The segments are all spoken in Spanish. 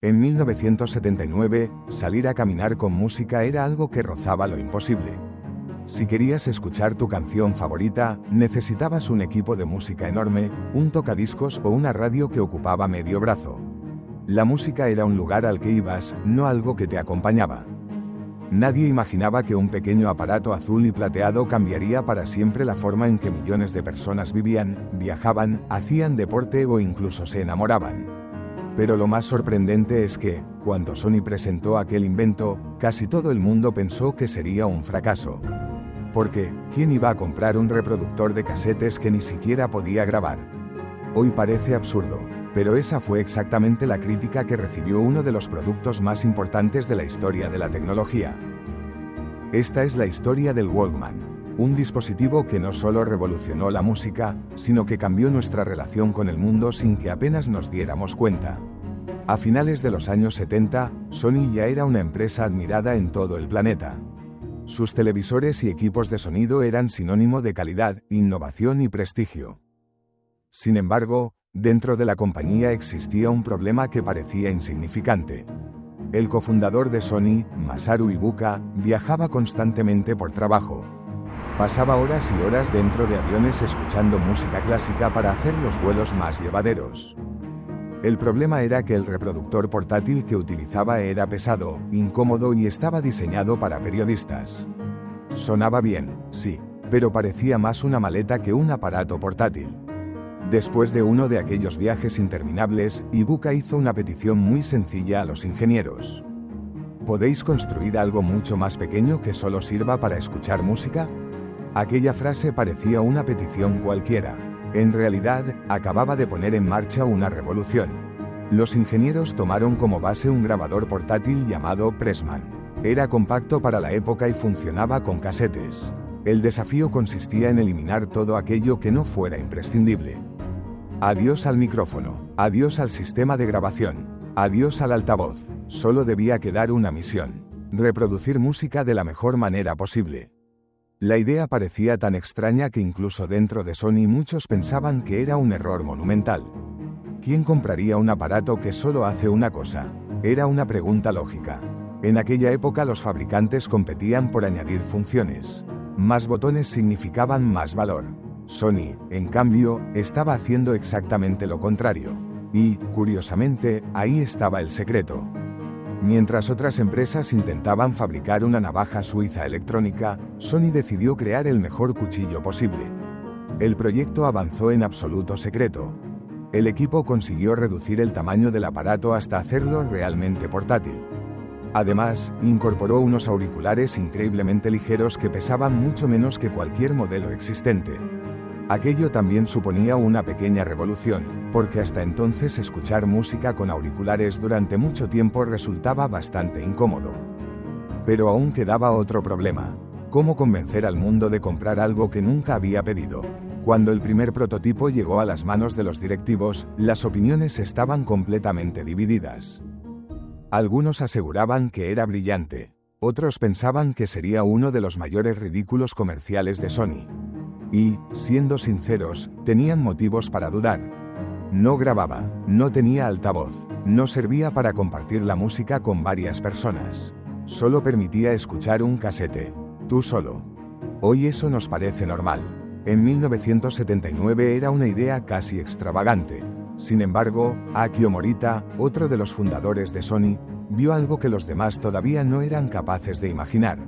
En 1979, salir a caminar con música era algo que rozaba lo imposible. Si querías escuchar tu canción favorita, necesitabas un equipo de música enorme, un tocadiscos o una radio que ocupaba medio brazo. La música era un lugar al que ibas, no algo que te acompañaba. Nadie imaginaba que un pequeño aparato azul y plateado cambiaría para siempre la forma en que millones de personas vivían, viajaban, hacían deporte o incluso se enamoraban. Pero lo más sorprendente es que, cuando Sony presentó aquel invento, casi todo el mundo pensó que sería un fracaso. Porque, ¿quién iba a comprar un reproductor de casetes que ni siquiera podía grabar? Hoy parece absurdo, pero esa fue exactamente la crítica que recibió uno de los productos más importantes de la historia de la tecnología. Esta es la historia del Walkman. Un dispositivo que no solo revolucionó la música, sino que cambió nuestra relación con el mundo sin que apenas nos diéramos cuenta. A finales de los años 70, Sony ya era una empresa admirada en todo el planeta. Sus televisores y equipos de sonido eran sinónimo de calidad, innovación y prestigio. Sin embargo, dentro de la compañía existía un problema que parecía insignificante. El cofundador de Sony, Masaru Ibuka, viajaba constantemente por trabajo. Pasaba horas y horas dentro de aviones escuchando música clásica para hacer los vuelos más llevaderos. El problema era que el reproductor portátil que utilizaba era pesado, incómodo y estaba diseñado para periodistas. Sonaba bien, sí, pero parecía más una maleta que un aparato portátil. Después de uno de aquellos viajes interminables, Ibuka hizo una petición muy sencilla a los ingenieros. ¿Podéis construir algo mucho más pequeño que solo sirva para escuchar música? Aquella frase parecía una petición cualquiera. En realidad, acababa de poner en marcha una revolución. Los ingenieros tomaron como base un grabador portátil llamado Pressman. Era compacto para la época y funcionaba con casetes. El desafío consistía en eliminar todo aquello que no fuera imprescindible. Adiós al micrófono, adiós al sistema de grabación, adiós al altavoz. Solo debía quedar una misión: reproducir música de la mejor manera posible. La idea parecía tan extraña que incluso dentro de Sony muchos pensaban que era un error monumental. ¿Quién compraría un aparato que solo hace una cosa? Era una pregunta lógica. En aquella época los fabricantes competían por añadir funciones. Más botones significaban más valor. Sony, en cambio, estaba haciendo exactamente lo contrario. Y, curiosamente, ahí estaba el secreto. Mientras otras empresas intentaban fabricar una navaja suiza electrónica, Sony decidió crear el mejor cuchillo posible. El proyecto avanzó en absoluto secreto. El equipo consiguió reducir el tamaño del aparato hasta hacerlo realmente portátil. Además, incorporó unos auriculares increíblemente ligeros que pesaban mucho menos que cualquier modelo existente. Aquello también suponía una pequeña revolución, porque hasta entonces escuchar música con auriculares durante mucho tiempo resultaba bastante incómodo. Pero aún quedaba otro problema: ¿cómo convencer al mundo de comprar algo que nunca había pedido? Cuando el primer prototipo llegó a las manos de los directivos, las opiniones estaban completamente divididas. Algunos aseguraban que era brillante, otros pensaban que sería uno de los mayores ridículos comerciales de Sony. Y, siendo sinceros, tenían motivos para dudar. No grababa, no tenía altavoz, no servía para compartir la música con varias personas. Solo permitía escuchar un casete, tú solo. Hoy eso nos parece normal. En 1979 era una idea casi extravagante. Sin embargo, Akio Morita, otro de los fundadores de Sony, vio algo que los demás todavía no eran capaces de imaginar.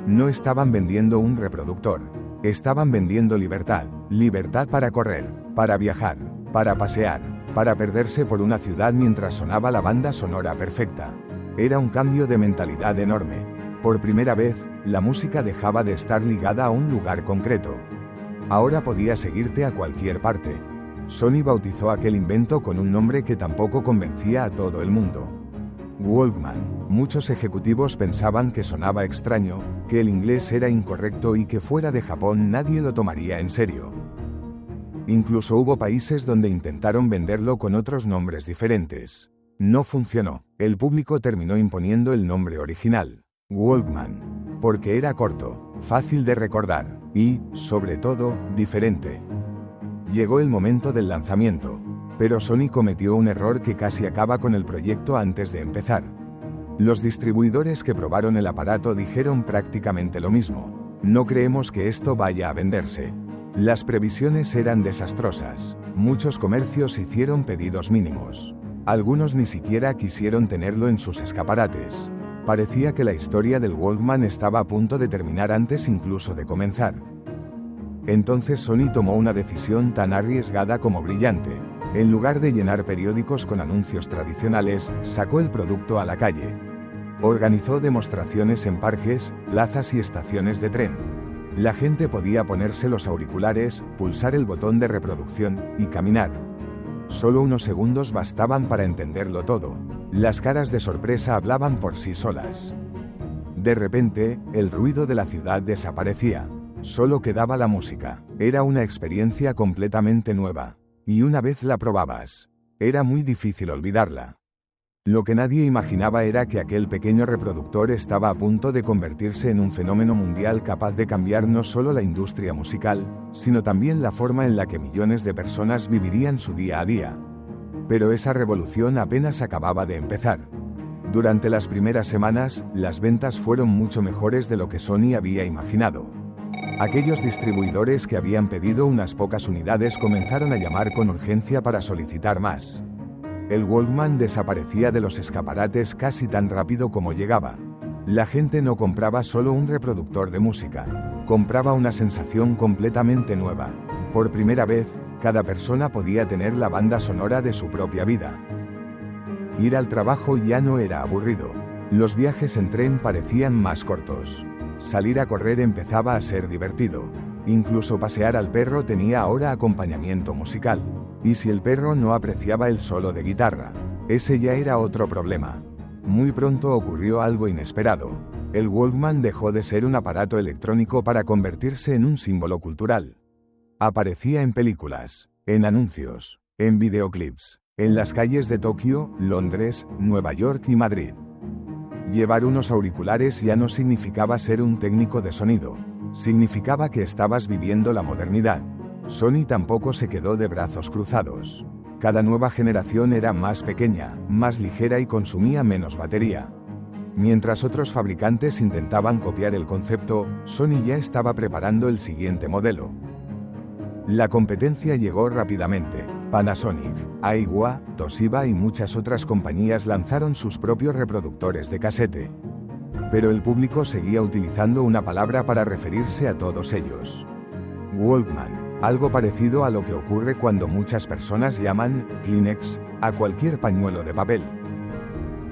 No estaban vendiendo un reproductor. Estaban vendiendo libertad, libertad para correr, para viajar, para pasear, para perderse por una ciudad mientras sonaba la banda sonora perfecta. Era un cambio de mentalidad enorme. Por primera vez, la música dejaba de estar ligada a un lugar concreto. Ahora podía seguirte a cualquier parte. Sony bautizó aquel invento con un nombre que tampoco convencía a todo el mundo: Walkman. Muchos ejecutivos pensaban que sonaba extraño, que el inglés era incorrecto y que fuera de Japón nadie lo tomaría en serio. Incluso hubo países donde intentaron venderlo con otros nombres diferentes. No funcionó. El público terminó imponiendo el nombre original, Walkman, porque era corto, fácil de recordar y, sobre todo, diferente. Llegó el momento del lanzamiento. Pero Sony cometió un error que casi acaba con el proyecto antes de empezar. Los distribuidores que probaron el aparato dijeron prácticamente lo mismo. No creemos que esto vaya a venderse. Las previsiones eran desastrosas. Muchos comercios hicieron pedidos mínimos. Algunos ni siquiera quisieron tenerlo en sus escaparates. Parecía que la historia del Walkman estaba a punto de terminar antes incluso de comenzar. Entonces Sony tomó una decisión tan arriesgada como brillante. En lugar de llenar periódicos con anuncios tradicionales, sacó el producto a la calle. Organizó demostraciones en parques, plazas y estaciones de tren. La gente podía ponerse los auriculares, pulsar el botón de reproducción y caminar. Solo unos segundos bastaban para entenderlo todo. Las caras de sorpresa hablaban por sí solas. De repente, el ruido de la ciudad desaparecía. Solo quedaba la música. Era una experiencia completamente nueva. Y una vez la probabas, era muy difícil olvidarla. Lo que nadie imaginaba era que aquel pequeño reproductor estaba a punto de convertirse en un fenómeno mundial capaz de cambiar no solo la industria musical, sino también la forma en la que millones de personas vivirían su día a día. Pero esa revolución apenas acababa de empezar. Durante las primeras semanas, las ventas fueron mucho mejores de lo que Sony había imaginado. Aquellos distribuidores que habían pedido unas pocas unidades comenzaron a llamar con urgencia para solicitar más. El Walkman desaparecía de los escaparates casi tan rápido como llegaba. La gente no compraba solo un reproductor de música, compraba una sensación completamente nueva. Por primera vez, cada persona podía tener la banda sonora de su propia vida. Ir al trabajo ya no era aburrido. Los viajes en tren parecían más cortos. Salir a correr empezaba a ser divertido. Incluso pasear al perro tenía ahora acompañamiento musical. Y si el perro no apreciaba el solo de guitarra, ese ya era otro problema. Muy pronto ocurrió algo inesperado. El Walkman dejó de ser un aparato electrónico para convertirse en un símbolo cultural. Aparecía en películas, en anuncios, en videoclips, en las calles de Tokio, Londres, Nueva York y Madrid. Llevar unos auriculares ya no significaba ser un técnico de sonido, significaba que estabas viviendo la modernidad. Sony tampoco se quedó de brazos cruzados. Cada nueva generación era más pequeña, más ligera y consumía menos batería. Mientras otros fabricantes intentaban copiar el concepto, Sony ya estaba preparando el siguiente modelo. La competencia llegó rápidamente. Panasonic, Aiwa, Toshiba y muchas otras compañías lanzaron sus propios reproductores de casete. Pero el público seguía utilizando una palabra para referirse a todos ellos: Walkman. Algo parecido a lo que ocurre cuando muchas personas llaman Kleenex a cualquier pañuelo de papel.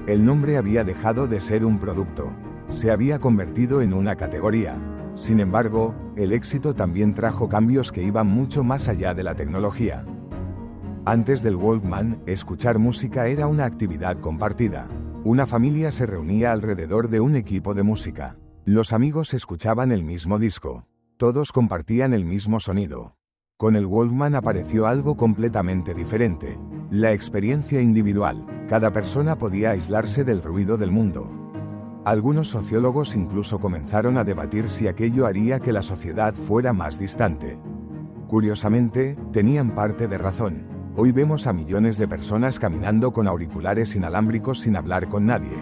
El nombre había dejado de ser un producto, se había convertido en una categoría. Sin embargo, el éxito también trajo cambios que iban mucho más allá de la tecnología. Antes del Walkman, escuchar música era una actividad compartida. Una familia se reunía alrededor de un equipo de música. Los amigos escuchaban el mismo disco. Todos compartían el mismo sonido. Con el Walkman apareció algo completamente diferente: la experiencia individual. Cada persona podía aislarse del ruido del mundo. Algunos sociólogos incluso comenzaron a debatir si aquello haría que la sociedad fuera más distante. Curiosamente, tenían parte de razón. Hoy vemos a millones de personas caminando con auriculares inalámbricos sin hablar con nadie.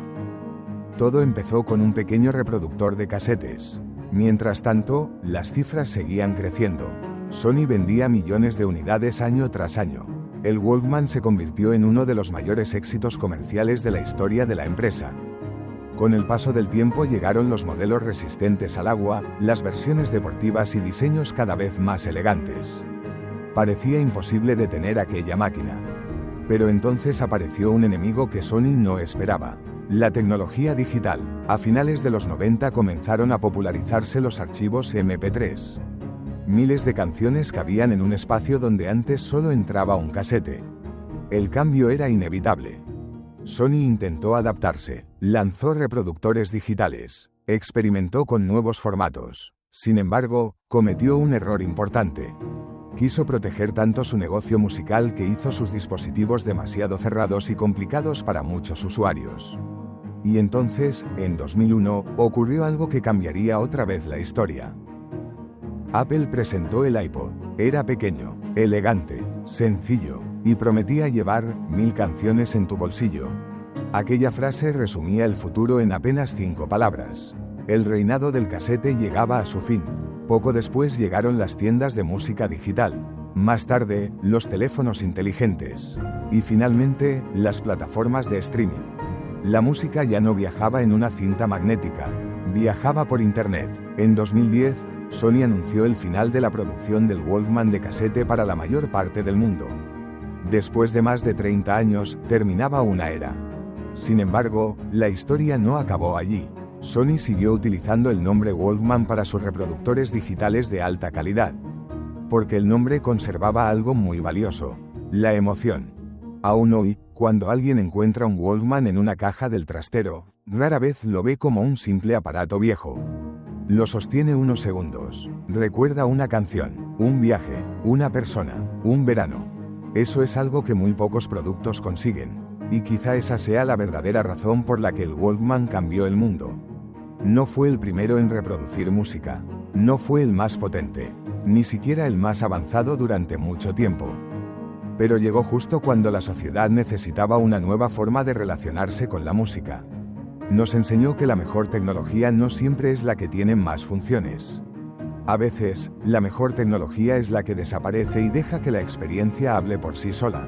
Todo empezó con un pequeño reproductor de casetes. Mientras tanto, las cifras seguían creciendo. Sony vendía millones de unidades año tras año. El Walkman se convirtió en uno de los mayores éxitos comerciales de la historia de la empresa. Con el paso del tiempo llegaron los modelos resistentes al agua, las versiones deportivas y diseños cada vez más elegantes. Parecía imposible detener aquella máquina. Pero entonces apareció un enemigo que Sony no esperaba: la tecnología digital. A finales de los 90 comenzaron a popularizarse los archivos MP3. Miles de canciones cabían en un espacio donde antes solo entraba un casete. El cambio era inevitable. Sony intentó adaptarse, lanzó reproductores digitales, experimentó con nuevos formatos. Sin embargo, cometió un error importante. Quiso proteger tanto su negocio musical que hizo sus dispositivos demasiado cerrados y complicados para muchos usuarios. Y entonces, en 2001, ocurrió algo que cambiaría otra vez la historia. Apple presentó el iPod. Era pequeño, elegante, sencillo, y prometía llevar 1000 canciones en tu bolsillo. Aquella frase resumía el futuro en apenas 5 palabras. El reinado del casete llegaba a su fin. Poco después llegaron las tiendas de música digital. Más tarde, los teléfonos inteligentes. Y finalmente, las plataformas de streaming. La música ya no viajaba en una cinta magnética. Viajaba por internet. En 2010, Sony anunció el final de la producción del Walkman de casete para la mayor parte del mundo. Después de más de 30 años, terminaba una era. Sin embargo, la historia no acabó allí. Sony siguió utilizando el nombre Walkman para sus reproductores digitales de alta calidad. Porque el nombre conservaba algo muy valioso: la emoción. Aún hoy, cuando alguien encuentra un Walkman en una caja del trastero, rara vez lo ve como un simple aparato viejo. Lo sostiene unos segundos. Recuerda una canción, un viaje, una persona, un verano. Eso es algo que muy pocos productos consiguen. Y quizá esa sea la verdadera razón por la que el Walkman cambió el mundo. No fue el primero en reproducir música. No fue el más potente. Ni siquiera el más avanzado durante mucho tiempo. Pero llegó justo cuando la sociedad necesitaba una nueva forma de relacionarse con la música. Nos enseñó que la mejor tecnología no siempre es la que tiene más funciones. A veces, la mejor tecnología es la que desaparece y deja que la experiencia hable por sí sola.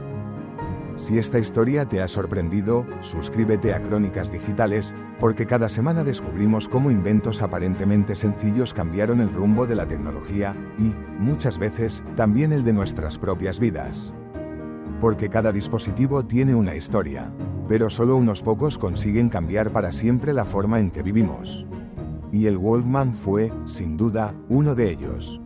Si esta historia te ha sorprendido, suscríbete a Crónicas Digitales, porque cada semana descubrimos cómo inventos aparentemente sencillos cambiaron el rumbo de la tecnología y, muchas veces, también el de nuestras propias vidas. Porque cada dispositivo tiene una historia, pero solo unos pocos consiguen cambiar para siempre la forma en que vivimos. Y el Walkman fue, sin duda, uno de ellos.